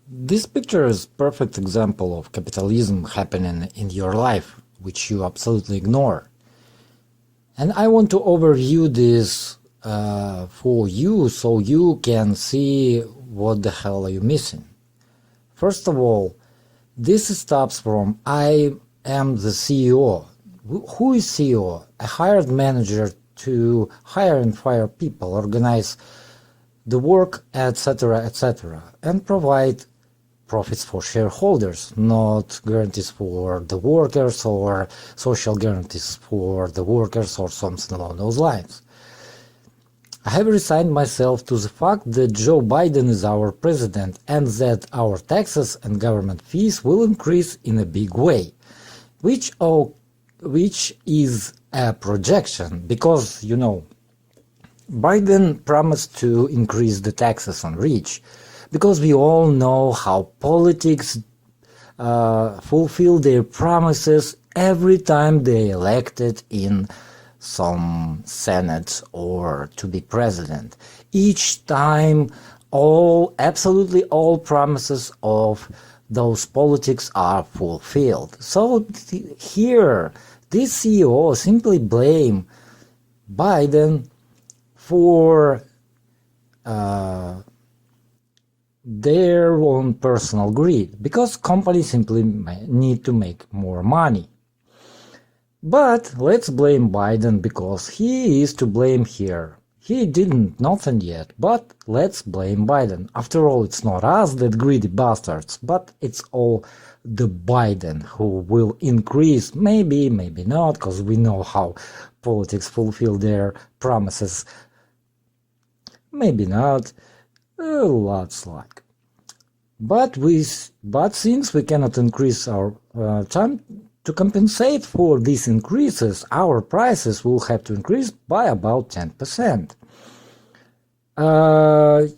This picture is a perfect example of capitalism happening in your life, which you absolutely ignore. And I want to overview this for you so you can see what the hell are you missing. First of all, this stops from I am the CEO. Who is CEO? A hired manager to hire and fire people, organize the work, etc., and provide profits for shareholders, not guarantees for the workers or social guarantees for the workers or something along those lines. I have resigned myself to the fact that Joe Biden is our president and that our taxes and government fees will increase in a big way, which is a projection because, you know, Biden promised to increase the taxes on rich, because we all know how politics fulfill their promises every time they elected in some Senate or to be president. Each time absolutely all promises of those politics are fulfilled. So here, this CEO simply blame Biden for their own personal greed, because companies simply need to make more money. But let's blame Biden because he is to blame here. He didn't nothing yet, but let's blame Biden. After all, it's not us that greedy bastards, but it's all the Biden who will increase, maybe not, because we know how politics fulfill their promises. Maybe not. Lots like. But since we cannot increase our time to compensate for these increases, our prices will have to increase by about 10%.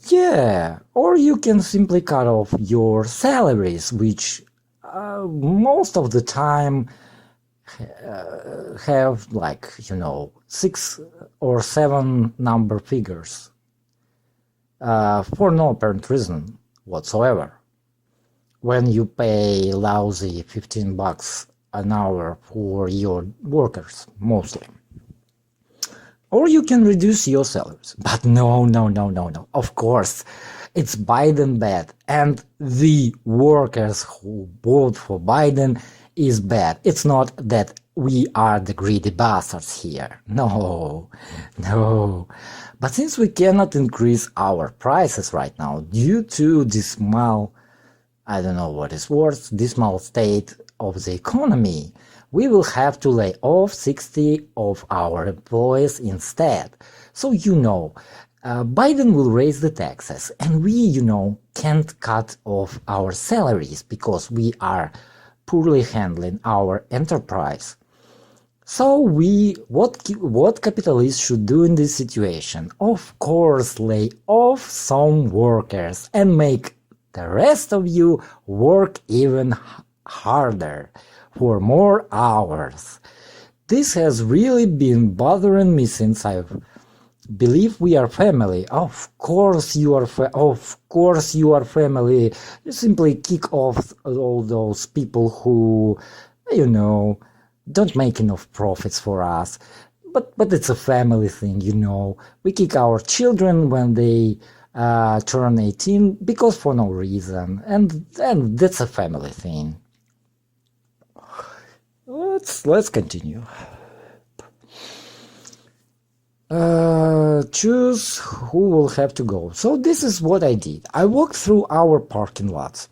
Yeah, or you can simply cut off your salaries, which most of the time have, like, you know, 6 or 7 number figures. For no apparent reason whatsoever. When you pay lousy $15 an hour for your workers, mostly. Or you can reduce your salaries. But no. Of course, it's Biden bad. And the workers who vote for Biden is bad. It's not that we are the greedy bastards here. No. But since we cannot increase our prices right now due to dismal, I don't know what is worse, dismal state of the economy, we will have to lay off 60 of our employees instead. So, you know, Biden will raise the taxes and we, you know, can't cut off our salaries because we are poorly handling our enterprise. So what capitalists should do in this situation? Of course, lay off some workers and make the rest of you work even harder for more hours. This has really been bothering me since I believe we are family. Of course you are family. You simply kick off all those people who, you know, don't make enough profits for us, but it's a family thing, you know. We kick our children when they turn 18 because for no reason, and that's a family thing. Let's continue. Choose who will have to go. So this is what I did. I walked through our parking lots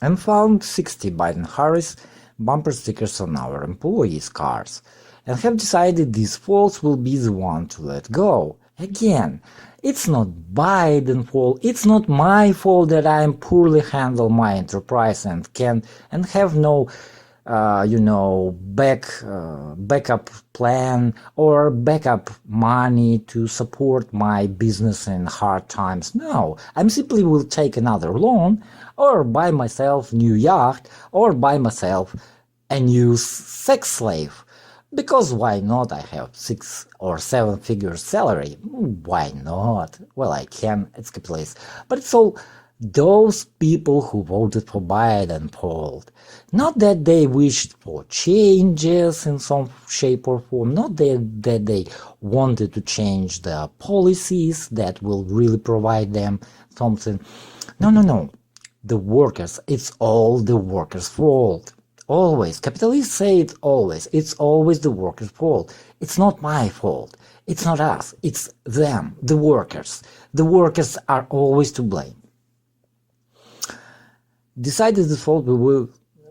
and found 60 Biden-Harris bumper stickers on our employees' cars, and have decided these folks will be the one to let go. Again, it's not Biden's fault, it's not my fault that I poorly handle my enterprise and have no backup plan or backup money to support my business in hard times. No, I simply will take another loan or buy myself a new yacht or buy myself a new sex slave. Because why not? I have 6 or 7 figure salary. Why not? Well, I can, it's capitalism. But it's all those people who voted for Biden polled. Not that they wished for changes in some shape or form, not that they wanted to change the policies that will really provide them something. No. The workers, it's all the workers' fault. Always. Capitalists say it always. It's always the workers' fault. It's not my fault. It's not us. It's them, the workers. The workers are always to blame. Decided the fault we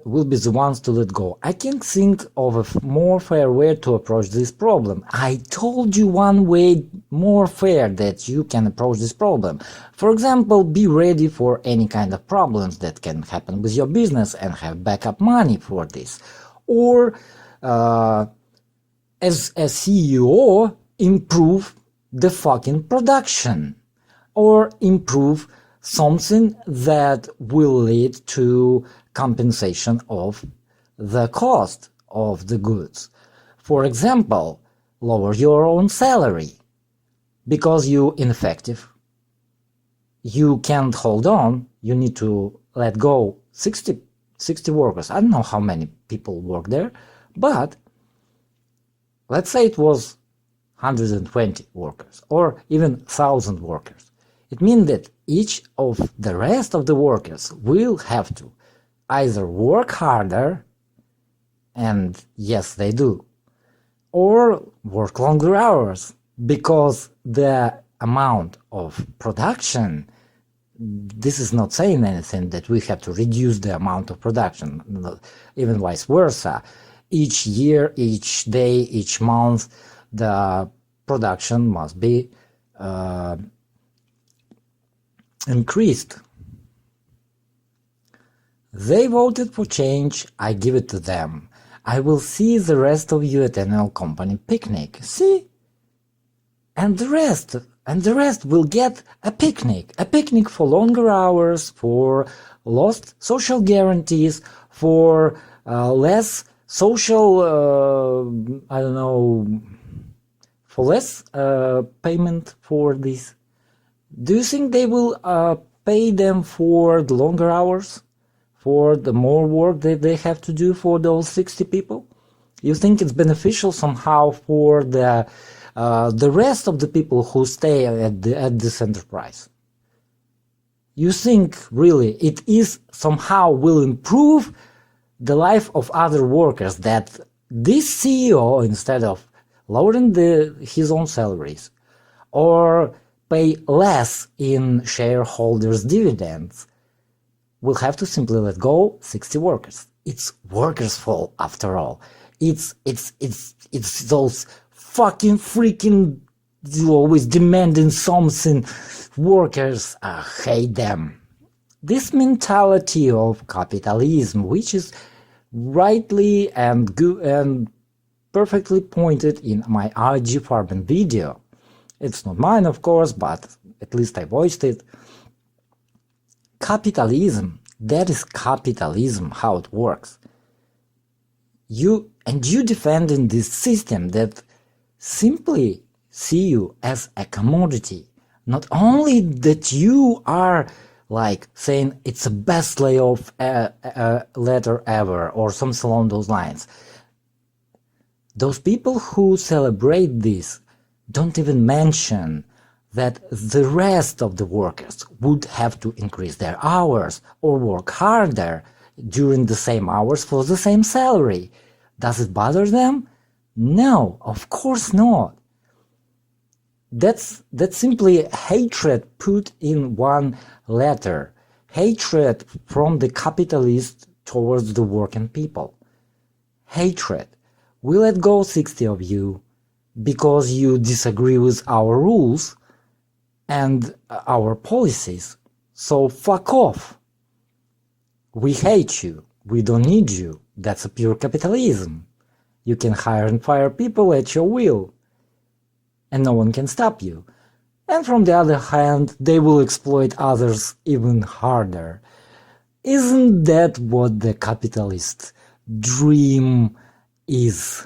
will be the ones to let go. I can't think of a more fair way to approach this problem. I told you one way more fair that you can approach this problem. For example, be ready for any kind of problems that can happen with your business and have backup money for this. Or, as a CEO, improve the fucking production. Or improve something that will lead to compensation of the cost of the goods. For example, lower your own salary because you're ineffective. You can't hold on. You need to let go 60 workers. I don't know how many people work there, but let's say it was 120 workers or even 1,000 workers. It means that each of the rest of the workers will have to either work harder, and yes, they do, or work longer hours, because the amount of production, this is not saying anything that we have to reduce the amount of production, even vice versa. Each year, each day, each month, the production must be increased. They voted for change, I give it to them. I will see the rest of you at annual company picnic. See? And the rest will get a picnic for longer hours, for lost social guarantees, for less social, for less payment for this. Do you think they will pay them for the longer hours? For the more work that they have to do for those 60 people? You think it's beneficial somehow for the rest of the people who stay at this enterprise? You think really it is somehow will improve the life of other workers that this CEO, instead of lowering his own salaries or pay less in shareholders' dividends, will have to simply let go 60 workers. It's workers' fault after all. It's those fucking freaking always demanding something workers. I hate them. This mentality of capitalism, which is rightly and good and perfectly pointed in my IG farming video. It's not mine, of course, but at least I voiced it. Capitalism, that is capitalism, how it works. You defending this system that simply see you as a commodity. Not only that you are like saying it's the best layoff letter ever or something along those lines. Those people who celebrate this don't even mention that the rest of the workers would have to increase their hours or work harder during the same hours for the same salary. Does it bother them? No, of course not. That's simply hatred put in one letter. Hatred from the capitalist towards the working people. Hatred. We let go 60 of you because you disagree with our rules and our policies. So fuck off. We hate you. We don't need you. That's a pure capitalism. You can hire and fire people at your will, and no one can stop you. And from the other hand, they will exploit others even harder. Isn't that what the capitalist dream is?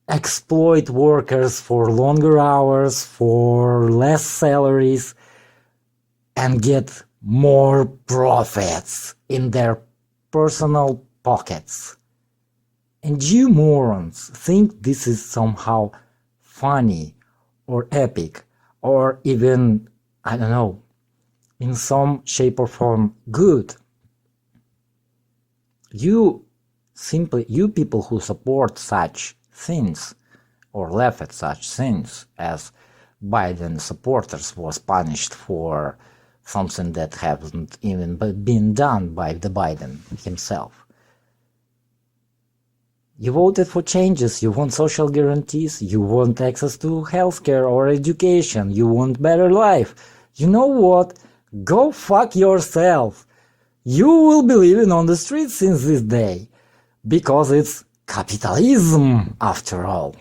Exploit workers for longer hours, for less salaries, and get more profits in their personal pockets. And you morons think this is somehow funny or epic or even, I don't know, in some shape or form good. You people who support such things or laugh at such things as Biden supporters was punished for something that hasn't even been done by the Biden himself. You voted for changes, you want social guarantees, you want access to healthcare or education, you want better life. You know what? Go fuck yourself. You will be living on the streets since this day, because it's capitalism after all.